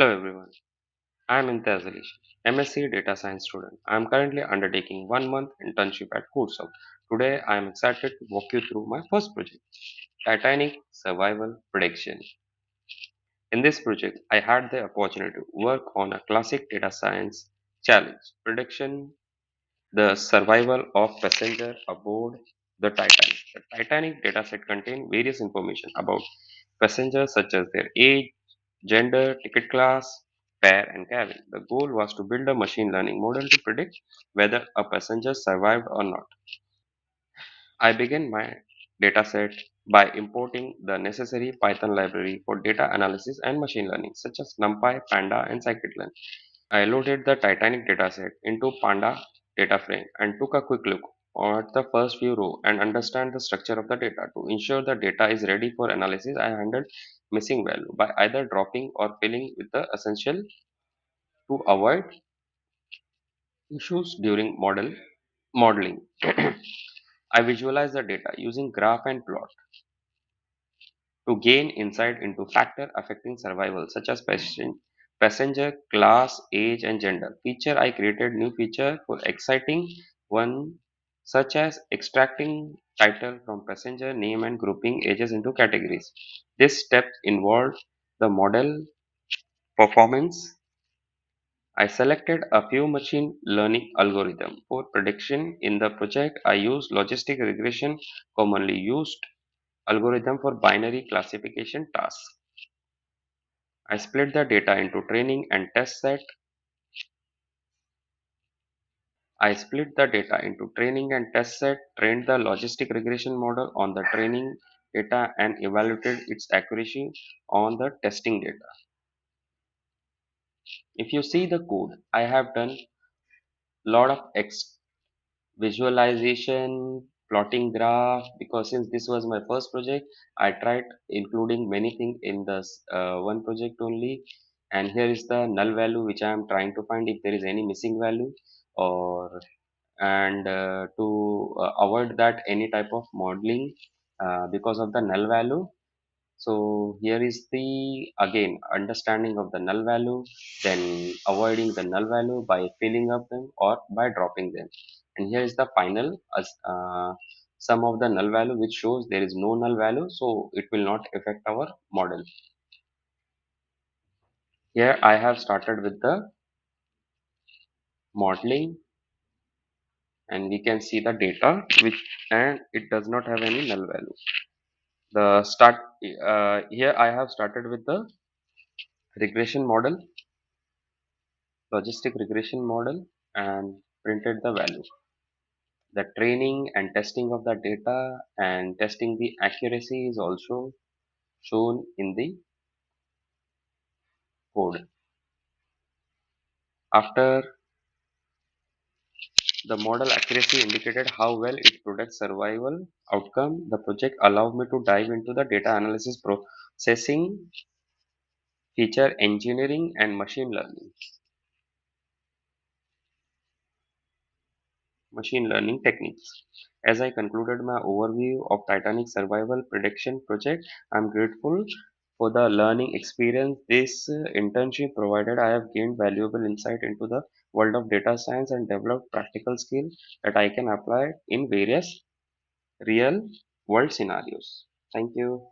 Hello everyone, I am Imtiaz Ali, MSc Data Science student. I am currently undertaking 1 month internship at CodSoft. Today I am excited to walk you through my first project, Titanic Survival Prediction. In this project, I had the opportunity to work on a classic data science challenge, prediction the survival of passenger aboard the Titanic. The Titanic dataset contained various information about passengers such as their age, gender, ticket class, fare, and cabin. The goal was to build a machine learning model to predict whether a passenger survived or not. I began my dataset by importing the necessary Python library for data analysis and machine learning, such as NumPy, Panda, and scikit-learn. I loaded the Titanic dataset into Panda data frame and took a quick look at the first few rows and understand the structure of the data. To ensure the data is ready for analysis, I handled missing value by either dropping or filling with the essential to avoid issues during modeling. I visualize the data using graph and plot to gain insight into factors affecting survival such as passenger class, age, and gender. Feature I created new feature for exciting one such as extracting title from passenger name and grouping ages into categories. This step involved the model performance. I selected a few machine learning algorithm for prediction. In the project, I used logistic regression, commonly used algorithm for binary classification tasks. I split the data into training and test set. I split the data into training and test set, trained the logistic regression model on the training data and evaluated its accuracy on the testing data. If you see the code, I have done lot of visualization, plotting graph because since this was my first project, I tried including many things in this one project only. And here is the null value which I am trying to find if there is any missing value or and to avoid that any type of modeling because of the null value. So here is the again understanding of the null value, then avoiding the null value by filling up them or by dropping them. And here is the final sum of the null value which shows there is no null value, so it will not affect our model. Here I have started with the modeling and we can see the data which and it does not have any null value. The start here I have started with the regression model, logistic regression model, and printed the value. The training and testing of the data and testing the accuracy is also shown in the code. After the model accuracy indicated how well it predicts survival outcome, the project allowed me to dive into the data analysis processing, feature engineering, and machine learning techniques. As I concluded my overview of Titanic Survival Prediction project, I'm grateful for the learning experience this internship provided. I have gained valuable insight into the world of data science and developed practical skills that I can apply in various real world scenarios. Thank you.